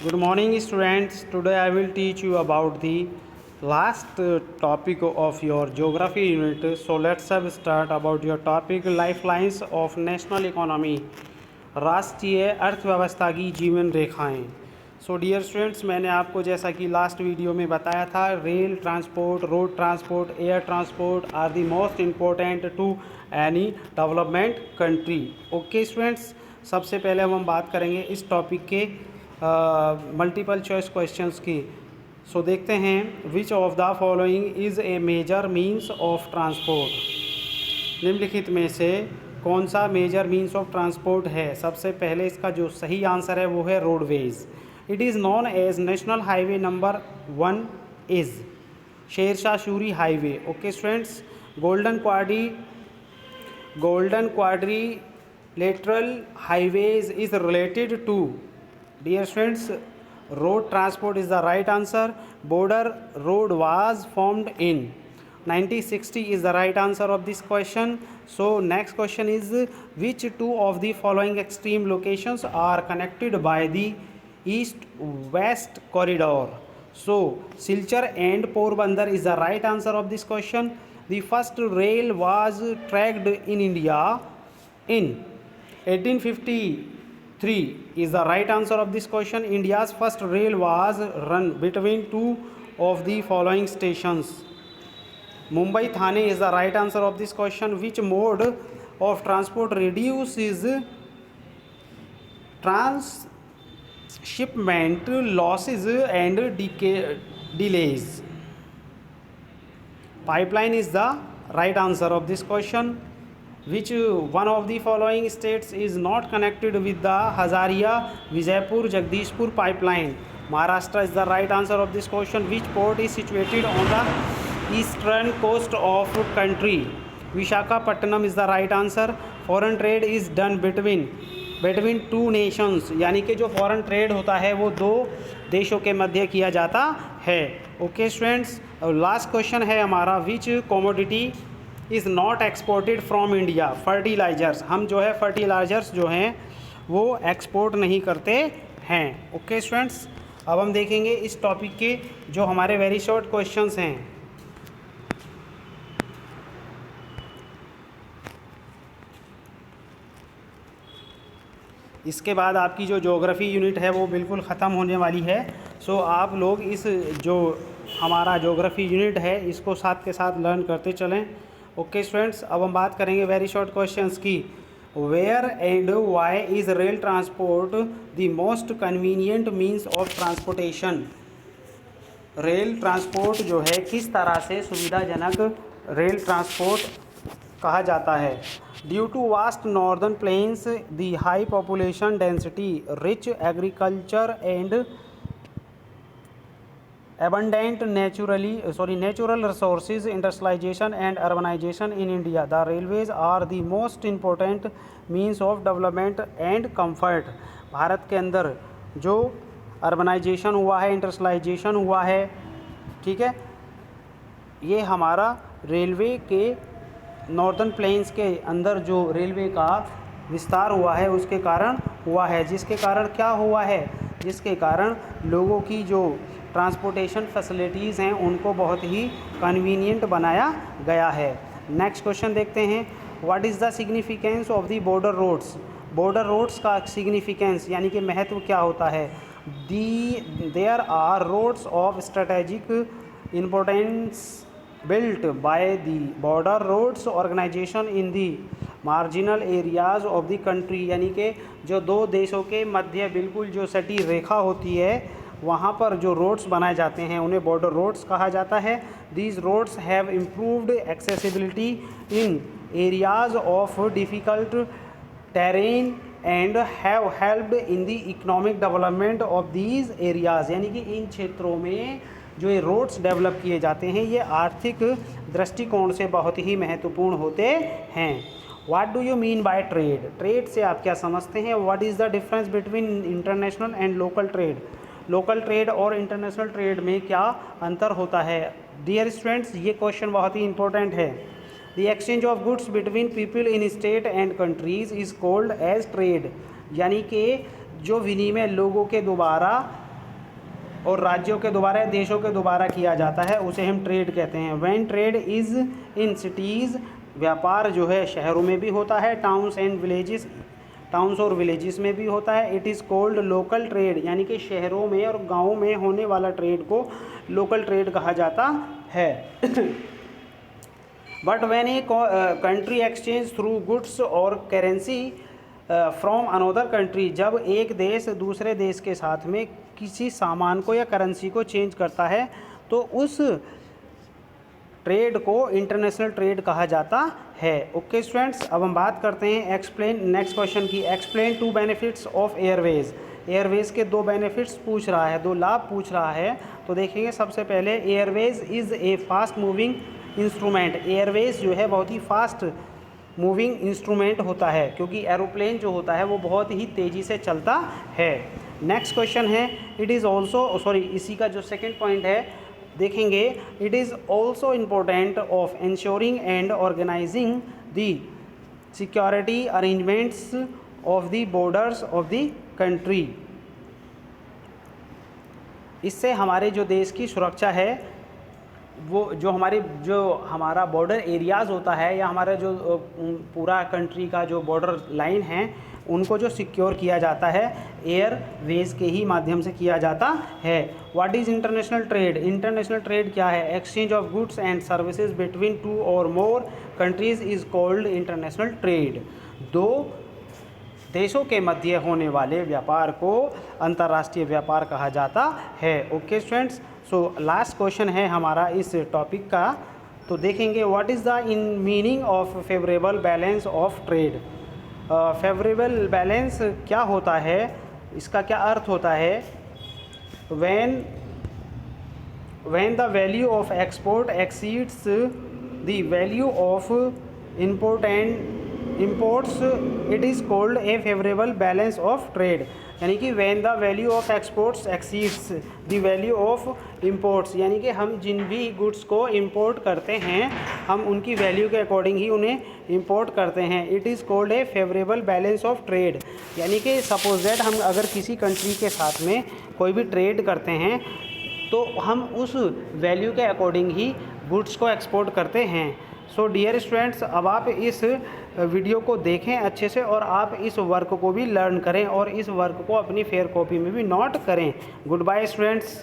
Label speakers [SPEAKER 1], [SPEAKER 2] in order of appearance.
[SPEAKER 1] Good morning, students. Today I will teach you about the last topic of your geography unit. So let's have start about your topic lifelines of national economy. राष्ट्रीय अर्थव्यवस्था की जीवन रेखाएं. So dear students, मैंने आपको जैसा कि last video में बताया था, rail transport, road transport, air transport are the most important to any development country. Okay students, सबसे पहले हम बात करेंगे इस टॉपिक के मल्टीपल चॉइस क्वेश्चंस की. सो देखते हैं, which of the following is a major means of transport. निम्नलिखित में से कौन सा मेजर मीन्स ऑफ ट्रांसपोर्ट है. सबसे पहले इसका जो सही आंसर है वो है roadways. It is known as national highway number 1 is Sher Shah Suri highway. Okay students, golden quadrilateral highways is related to. Dear students, road transport is the right answer. Border road was formed in 1960 is the right answer of this question. So next question is, which two of the following extreme locations are connected by the east-west corridor? So Silchar and Porbandar is the right answer of this question. The first rail was tracked in India in 1853 is the right answer of this question. India's first rail was run between two of the following stations. Mumbai Thane is the right answer of this question. Which mode of transport reduces transshipment losses and delays? Pipeline is the right answer of this question. Which one of the following states is not connected with the Hazaria Vijaypur Jagdishpur pipeline? Maharashtra is the right answer of this question. Which port is situated on the eastern coast of country? Visakhapatnam is the right answer. Foreign trade is done between two nations, यानी कि जो foreign trade होता है वो दो देशों के मध्य किया जाता है. ओके स्टूडेंट्स, लास्ट क्वेश्चन है हमारा, which commodity is not exported from India? Fertilisers. हम जो है फर्टिलाइजर्स जो हैं वो एक्सपोर्ट नहीं करते हैं. ओके स्टूडेंट्स, अब हम देखेंगे इस टॉपिक के जो हमारे वेरी शॉर्ट क्वेश्चंस हैं. इसके बाद आपकी जो ज्योग्राफी यूनिट है वो बिल्कुल ख़त्म होने वाली है. सो आप लोग इस जो हमारा ज्योग्राफी यूनिट है इसको साथ के साथ लर्न करते चलें. ओके स्टूडेंट्स, अब हम बात करेंगे वेरी शॉर्ट क्वेश्चंस की. Where and why is rail transport the most convenient means of transportation? Rail transport जो है किस तरह से सुविधाजनक रेल ट्रांसपोर्ट कहा जाता है? Due to vast northern plains, the high population density, rich agriculture and abundant natural resources, industrialization and urbanization in India, the railways are the most important means of development and comfort. Bharat के अंदर जो urbanisation हुआ है, industrialisation हुआ है, ठीक है, ये हमारा रेलवे के नॉर्दर्न प्लेन्स के अंदर जो रेलवे का विस्तार हुआ है उसके कारण हुआ है. जिसके कारण क्या हुआ है? जिसके कारण लोगों की जो ट्रांसपोर्टेशन फैसिलिटीज़ हैं उनको बहुत ही कन्वीनियंट बनाया गया है. नेक्स्ट क्वेश्चन देखते हैं, what is the significance of the border roads? Border roads का सिग्निफिकेंस यानी कि महत्व क्या होता है? There are roads of strategic importance built by the border roads organization in the marginal areas of the country, यानी कि जो दो देशों के मध्य बिल्कुल जो सटी रेखा होती है वहाँ पर जो रोड्स बनाए जाते हैं उन्हें बॉर्डर रोड्स कहा जाता है. These roads have improved accessibility in areas of difficult terrain and have helped in the economic development of these areas, यानी कि इन क्षेत्रों में जो ये रोड्स डेवलप किए जाते हैं ये आर्थिक दृष्टिकोण से बहुत ही महत्वपूर्ण होते हैं. What do you mean by trade? Trade से आप क्या समझते हैं? What is the difference between international and local trade? Local trade और इंटरनेशनल ट्रेड में क्या अंतर होता है? डियर स्टूडेंट्स, ये क्वेश्चन बहुत ही इंपॉर्टेंट है. The exchange of goods between people in state and countries is called as trade, यानी कि जो विनिमय लोगों के द्वारा और राज्यों के द्वारा, देशों के द्वारा किया जाता है, उसे हम ट्रेड कहते हैं। When trade is in cities, व्यापार जो है शहरों में भी होता है, टाउन्स एंड विलेजेस, टाउन्स और विलेजेस में भी होता है। It is called local trade, यानी कि शहरों में और गाँव में होने वाला ट्रेड को लोकल ट्रेड कहा जाता है। But when a country exchange through goods और करेंसी फ्रॉम अनदर कंट्री, जब एक देश दूसरे देश के साथ में किसी सामान को या करेंसी को चेंज करता है तो उस ट्रेड को इंटरनेशनल ट्रेड कहा जाता है। ओके स्टूडेंट्स, अब हम बात करते हैं एक्सप्लेन, नेक्स्ट क्वेश्चन की। Explain 2 benefits of Airways. Airways के 2 बेनिफिट्स पूछ रहा है, 2 लाभ पूछ रहा है। तो देखेंगे सबसे पहले, Airways is a fast moving instrument. Airways जो है बहुत ही फास्ट मूविंग इंस्ट्रूमेंट होता है, क्योंकि एरोप्लेन जो होता है वो बहुत ही तेज़ी से चलता है। नेक्स्ट क्वेश्चन है, इट इज़ ऑल्सो, सॉरी इसी का जो सेकंड पॉइंट है देखेंगे, it is also important of ensuring and organising the security arrangements of the borders of the country. इससे हमारे जो देश की सुरक्षा है, वो जो हमारा बॉर्डर एरियाज़ होता है या हमारा जो पूरा कंट्री का जो बॉर्डर लाइन है, उनको जो सिक्योर किया जाता है एयरवेज के ही माध्यम से किया जाता है। What is international trade? International trade क्या है? Exchange of goods and services between 2 और more countries is called international trade. 2 देशों के मध्य होने वाले व्यापार को अंतर्राष्ट्रीय व्यापार कहा जाता है। Okay students, so last question है हमारा इस टॉपिक का। तो देखेंगे, what is the in meaning of favourable balance of trade. Favourable balance क्या होता है, इसका क्या अर्थ होता है? When the value of export exceeds the value of imports it is called a favorable balance of trade। यानी कि when the value of exports exceeds the value of imports, यानी कि हम जिन भी गुड्स को इंपोर्ट करते हैं हम उनकी वैल्यू के अकॉर्डिंग ही उन्हें इंपोर्ट करते हैं। It is called a favourable balance of trade. यानी कि सपोज दैट हम अगर किसी कंट्री के साथ में कोई भी ट्रेड करते हैं तो हम उस वैल्यू के अकॉर्डिंग ही गुड्स को एक्सपोर्ट करते हैं। सो डियर स्टूडेंट्स, अब आप इस वीडियो को देखें अच्छे से और आप इस वर्क को भी लर्न करें और इस वर्क को अपनी फेयर कॉपी में भी नोट करें। Good bye students.